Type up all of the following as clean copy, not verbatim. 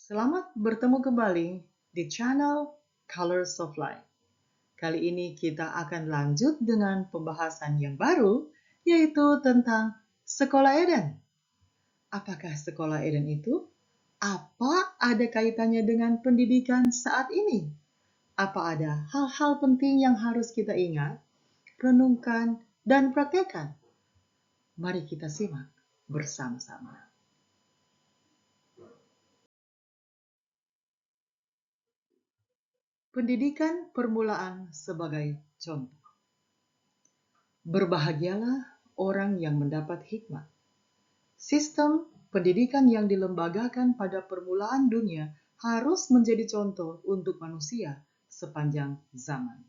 Selamat bertemu kembali di channel Colors of Life. Kali ini kita akan lanjut dengan pembahasan yang baru, yaitu tentang Sekolah Eden. Apakah Sekolah Eden itu? Apa ada kaitannya dengan pendidikan saat ini? Apa ada hal-hal penting yang harus kita ingat, renungkan, dan praktekkan? Mari kita simak bersama-sama. Pendidikan permulaan sebagai contoh. Berbahagialah orang yang mendapat hikmat. Sistem pendidikan yang dilembagakan pada permulaan dunia harus menjadi contoh untuk manusia sepanjang zaman.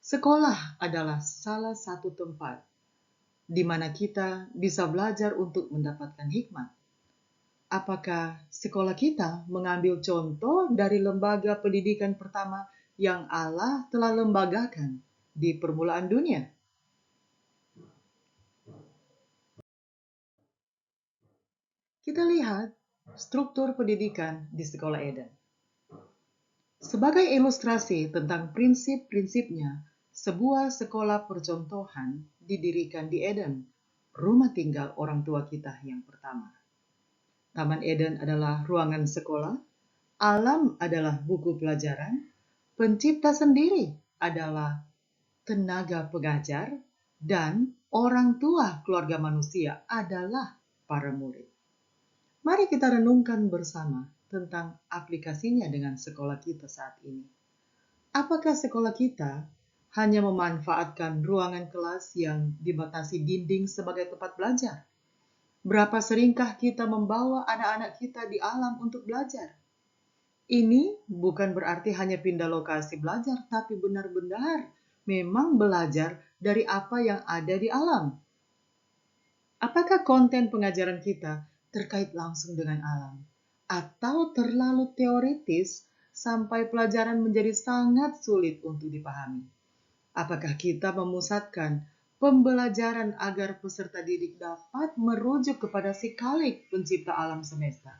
Sekolah adalah salah satu tempat di mana kita bisa belajar untuk mendapatkan hikmat. Apakah sekolah kita mengambil contoh dari lembaga pendidikan pertama yang Allah telah lembagakan di permulaan dunia? Kita lihat struktur pendidikan di Sekolah Eden. Sebagai ilustrasi tentang prinsip-prinsipnya, sebuah sekolah percontohan didirikan di Eden, rumah tinggal orang tua kita yang pertama. Taman Eden adalah ruangan sekolah, alam adalah buku pelajaran, pencipta sendiri adalah tenaga pengajar, dan orang tua keluarga manusia adalah para murid. Mari kita renungkan bersama tentang aplikasinya dengan sekolah kita saat ini. Apakah sekolah kita hanya memanfaatkan ruangan kelas yang dibatasi dinding sebagai tempat belajar? Berapa seringkah kita membawa anak-anak kita di alam untuk belajar? Ini bukan berarti hanya pindah lokasi belajar, tapi benar-benar memang belajar dari apa yang ada di alam. Apakah konten pengajaran kita terkait langsung dengan alam? Atau terlalu teoritis sampai pelajaran menjadi sangat sulit untuk dipahami? Apakah kita memusatkan pembelajaran agar peserta didik dapat merujuk kepada si Khalik pencipta alam semesta?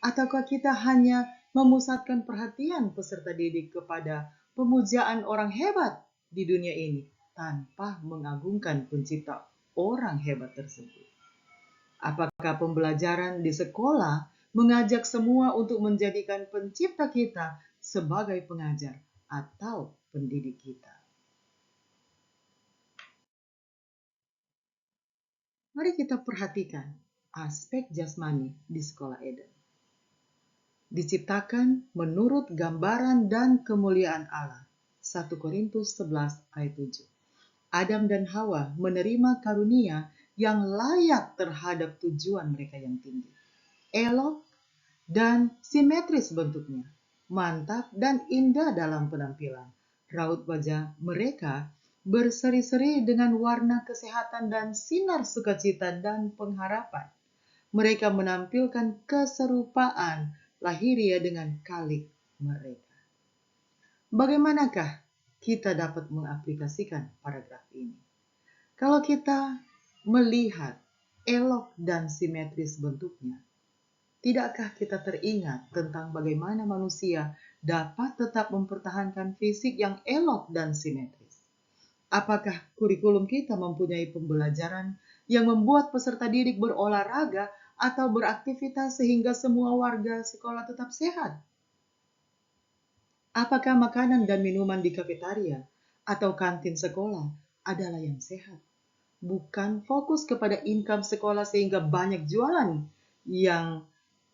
Ataukah kita hanya memusatkan perhatian peserta didik kepada pemujaan orang hebat di dunia ini tanpa mengagungkan pencipta orang hebat tersebut? Apakah pembelajaran di sekolah mengajak semua untuk menjadikan pencipta kita sebagai pengajar atau pendidik kita? Mari kita perhatikan aspek jasmani di Sekolah Eden. Diciptakan menurut gambaran dan kemuliaan Allah. 1 Korintus 11 ayat 7. Adam dan Hawa menerima karunia yang layak terhadap tujuan mereka yang tinggi. Elok dan simetris bentuknya, mantap dan indah dalam penampilan. Raut wajah mereka berseri-seri dengan warna kesehatan dan sinar sukacita dan pengharapan. Mereka menampilkan keserupaan lahiriah dengan Khalik mereka. Bagaimanakah kita dapat mengaplikasikan paragraf ini? Kalau kita melihat elok dan simetris bentuknya, tidakkah kita teringat tentang bagaimana manusia dapat tetap mempertahankan fisik yang elok dan simetris? Apakah kurikulum kita mempunyai pembelajaran yang membuat peserta didik berolahraga atau beraktivitas sehingga semua warga sekolah tetap sehat? Apakah makanan dan minuman di kafetaria atau kantin sekolah adalah yang sehat? Bukan fokus kepada income sekolah sehingga banyak jualan yang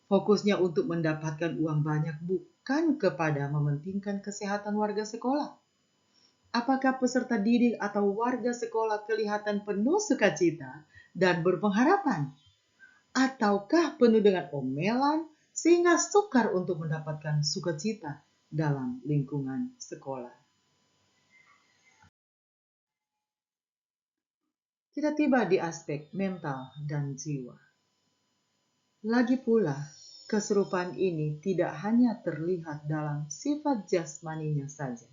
fokusnya untuk mendapatkan uang banyak, bukan kepada mementingkan kesehatan warga sekolah. Apakah peserta didik atau warga sekolah kelihatan penuh sukacita dan berpengharapan? Ataukah penuh dengan omelan sehingga sukar untuk mendapatkan sukacita dalam lingkungan sekolah? Kita tiba di aspek mental dan jiwa. Lagi pula, keserupaan ini tidak hanya terlihat dalam sifat jasmaninya saja.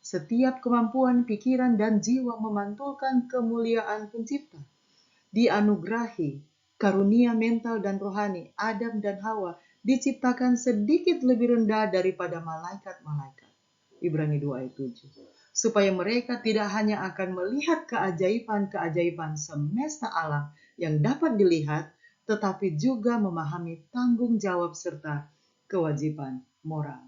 Setiap kemampuan pikiran dan jiwa memantulkan kemuliaan pencipta. Dianugerahi karunia mental dan rohani, Adam dan Hawa diciptakan sedikit lebih rendah daripada malaikat-malaikat. Ibrani 2 ayat 7. Supaya mereka tidak hanya akan melihat keajaiban-keajaiban semesta alam yang dapat dilihat, tetapi juga memahami tanggung jawab serta kewajiban moral.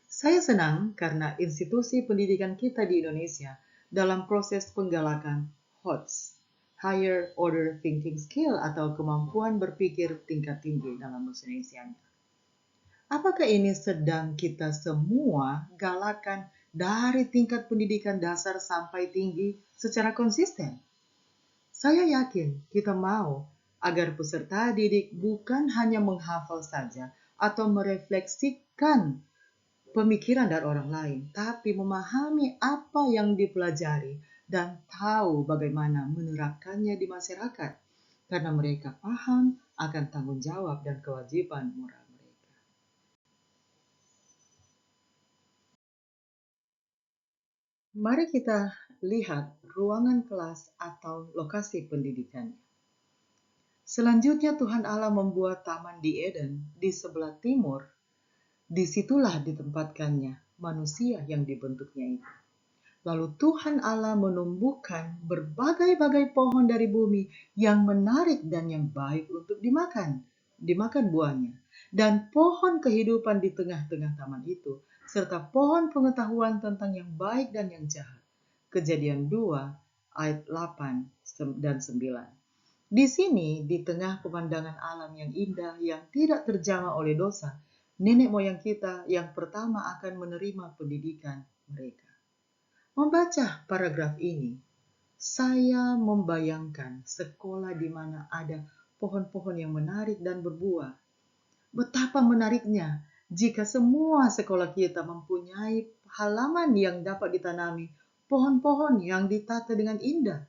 Saya senang karena institusi pendidikan kita di Indonesia dalam proses penggalakan HOTS, Higher Order Thinking Skill atau kemampuan berpikir tingkat tinggi dalam bahasa Indonesia. Apakah ini sedang kita semua galakan dari tingkat pendidikan dasar sampai tinggi secara konsisten? Saya yakin kita mau agar peserta didik bukan hanya menghafal saja atau merefleksikan pemikiran dari orang lain, tapi memahami apa yang dipelajari dan tahu bagaimana menerapkannya di masyarakat, karena mereka paham akan tanggung jawab dan kewajiban moral mereka. Mari kita lihat ruangan kelas atau lokasi pendidikan. Selanjutnya Tuhan Allah membuat taman di Eden di sebelah timur. Disitulah ditempatkannya manusia yang dibentuknya itu. Lalu Tuhan Allah menumbuhkan berbagai-bagai pohon dari bumi yang menarik dan yang baik untuk dimakan buahnya. Dan pohon kehidupan di tengah-tengah taman itu, serta pohon pengetahuan tentang yang baik dan yang jahat. Kejadian 2 ayat 8 dan 9. Di sini, di tengah pemandangan alam yang indah yang tidak terjamah oleh dosa, nenek moyang kita yang pertama akan menerima pendidikan mereka. Membaca paragraf ini, saya membayangkan sekolah di mana ada pohon-pohon yang menarik dan berbuah. Betapa menariknya jika semua sekolah kita mempunyai halaman yang dapat ditanami pohon-pohon yang ditata dengan indah.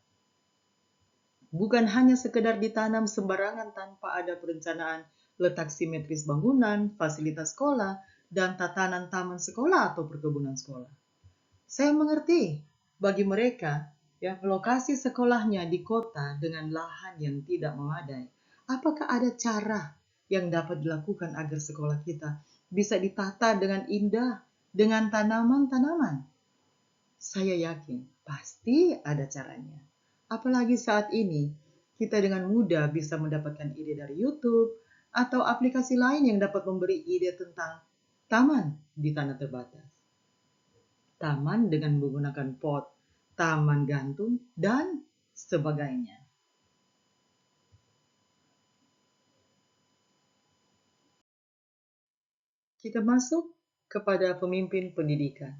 Bukan hanya sekedar ditanam sembarangan tanpa ada perencanaan letak simetris bangunan, fasilitas sekolah, dan tatanan taman sekolah atau perkebunan sekolah. Saya mengerti bagi mereka yang lokasi sekolahnya di kota dengan lahan yang tidak memadai. Apakah ada cara yang dapat dilakukan agar sekolah kita bisa ditata dengan indah, dengan tanaman-tanaman? Saya yakin pasti ada caranya. Apalagi saat ini, kita dengan mudah bisa mendapatkan ide dari YouTube atau aplikasi lain yang dapat memberi ide tentang taman di tanah terbatas. Taman dengan menggunakan pot, taman gantung, dan sebagainya. Kita masuk kepada pemimpin pendidikan.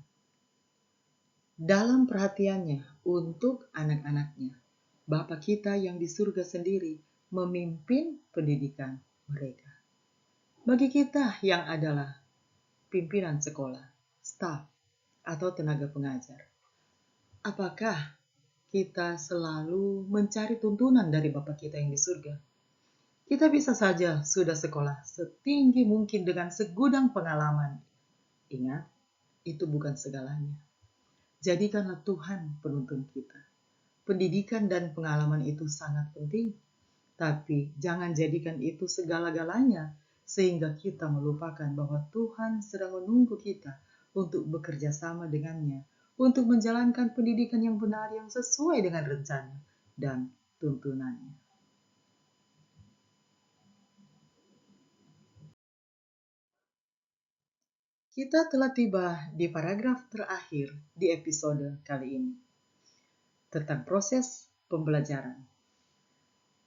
Dalam perhatiannya untuk anak-anaknya, Bapa kita yang di surga sendiri memimpin pendidikan mereka. Bagi kita yang adalah pimpinan sekolah, staf, atau tenaga pengajar, apakah kita selalu mencari tuntunan dari Bapa kita yang di surga? Kita bisa saja sudah sekolah setinggi mungkin dengan segudang pengalaman. Ingat, itu bukan segalanya. Jadikanlah Tuhan penuntun kita. Pendidikan dan pengalaman itu sangat penting, tapi jangan jadikan itu segala-galanya sehingga kita melupakan bahwa Tuhan sedang menunggu kita untuk bekerja sama dengannya, untuk menjalankan pendidikan yang benar yang sesuai dengan rencana dan tuntunannya. Kita telah tiba di paragraf terakhir di episode kali ini, tentang proses pembelajaran.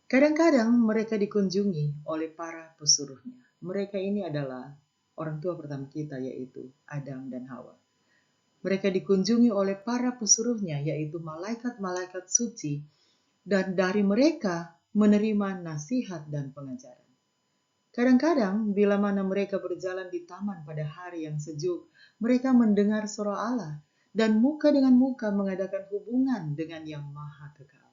Kadang-kadang mereka dikunjungi oleh para pesuruhnya. Mereka ini adalah orang tua pertama kita, yaitu Adam dan Hawa. Mereka dikunjungi oleh para pesuruhnya, yaitu malaikat-malaikat suci, dan dari mereka menerima nasihat dan pengajaran. Kadang-kadang, bila mana mereka berjalan di taman pada hari yang sejuk, mereka mendengar suara Allah dan muka dengan muka mengadakan hubungan dengan Yang Maha Kekal.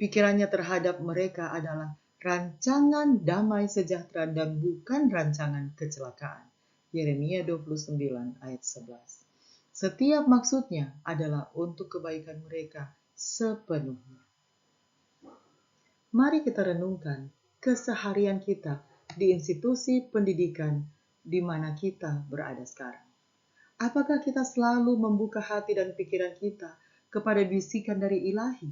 Pikirannya terhadap mereka adalah rancangan damai sejahtera dan bukan rancangan kecelakaan. Yeremia 29 ayat 11. Setiap maksudnya adalah untuk kebaikan mereka sepenuhnya. Mari kita renungkan keseharian kita di institusi pendidikan di mana kita berada sekarang? Apakah kita selalu membuka hati dan pikiran kita kepada bisikan dari Ilahi?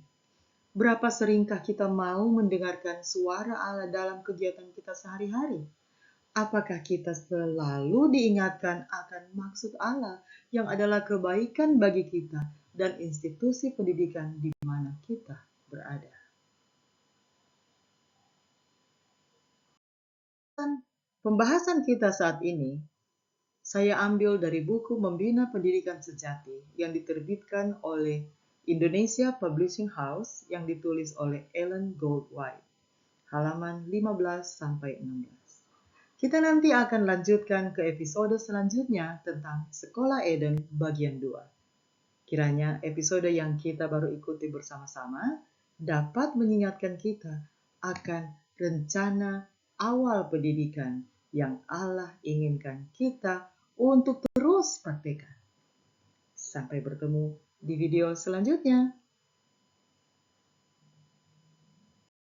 Berapa seringkah kita mau mendengarkan suara Allah dalam kegiatan kita sehari-hari? Apakah kita selalu diingatkan akan maksud Allah yang adalah kebaikan bagi kita dan institusi pendidikan di mana kita berada? Pembahasan kita saat ini saya ambil dari buku Membina Pendidikan Sejati yang diterbitkan oleh Indonesia Publishing House yang ditulis oleh Ellen Goldwhite, halaman 15-16. Kita nanti akan lanjutkan ke episode selanjutnya tentang Sekolah Eden bagian 2. Kiranya episode yang kita baru ikuti bersama-sama dapat mengingatkan kita akan rencana awal pendidikan yang Allah inginkan kita untuk terus praktekkan. Sampai bertemu di video selanjutnya.